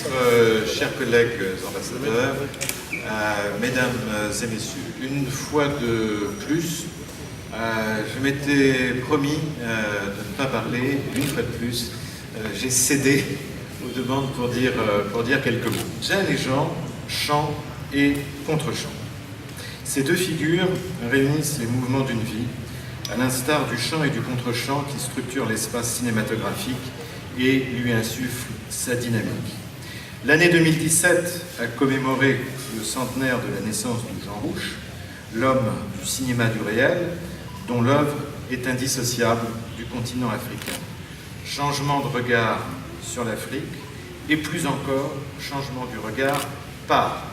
ministre, chers collègues ambassadeurs, mesdames et messieurs, une fois de plus, je m'étais promis de ne pas parler, une fois de plus, j'ai cédé aux demandes pour dire quelques mots. Jane et Jean, chant et contre-chant. Ces deux figures réunissent les mouvements d'une vie, à l'instar du chant et du contre-chant qui structurent l'espace cinématographique et lui insufflent sa dynamique. L'année 2017 a commémoré le centenaire de la naissance de Jean Rouch, l'homme du cinéma du réel, dont l'œuvre est indissociable du continent africain. Changement de regard sur l'Afrique et plus encore, changement du regard par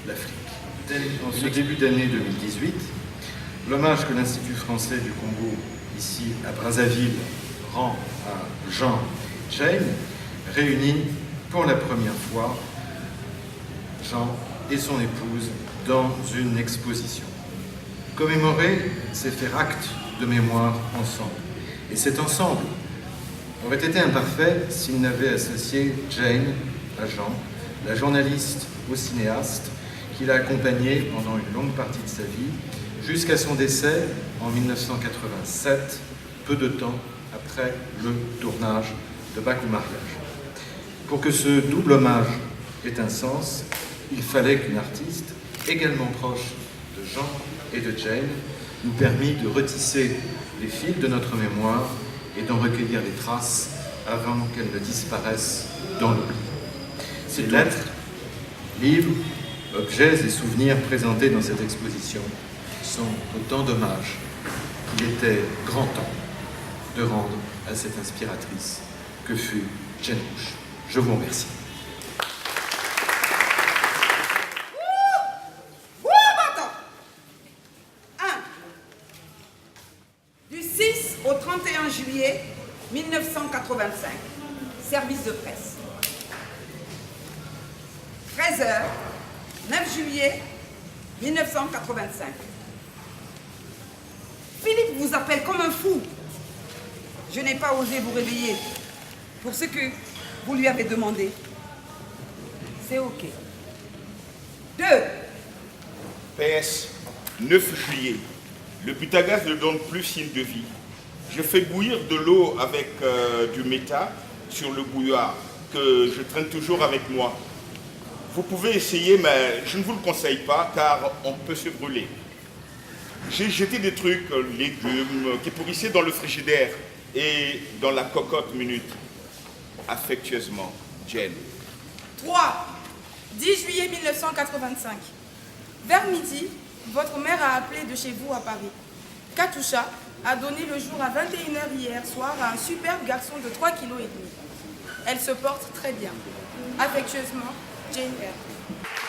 l'Afrique. En ce début d'année 2018, l'hommage que l'Institut français du Congo, ici à Brazzaville, rend à Jean Jane, réunit pour la première fois Jean et son épouse dans une exposition. Commémorer, c'est faire acte de mémoire ensemble. Et cet ensemble aurait été imparfait s'il n'avait associé Jane à Jean, la journaliste au cinéaste, qui l'a accompagné pendant une longue partie de sa vie, jusqu'à son décès en 1987, peu de temps après le tournage de Bac au mariage. Pour que ce double hommage ait un sens, il fallait qu'une artiste, également proche de Jean et de Jane, nous permît de retisser les fils de notre mémoire et d'en recueillir les traces avant qu'elles ne disparaissent dans l'oubli. Ces lettres, livres, objets et souvenirs présentés dans cette exposition sont autant d'hommages qu'il était grand temps de rendre à cette inspiratrice que fut Jane Rouch. Je vous remercie. Du 6 au 31 juillet 1985, service de presse. 13h, 9 juillet 1985. Philippe vous appelle comme un fou. Je n'ai pas osé vous réveiller pour ce que vous lui avez demandé. C'est OK. 2. PS, 9 juillet. Le butagaz ne donne plus signe de vie. Je fais bouillir de l'eau avec du méta sur le bouilloire que je traîne toujours avec moi. Vous pouvez essayer, mais je ne vous le conseille pas car on peut se brûler. J'ai jeté des trucs, légumes, qui pourrissaient dans le frigidaire et dans la cocotte minute. Affectueusement, Jane. 3. 10 juillet 1985. Vers midi, votre mère a appelé de chez vous à Paris. Katusha a donné le jour à 21h hier soir à un superbe garçon de 3,5 kg. Elle se porte très bien. Affectueusement, Jane R.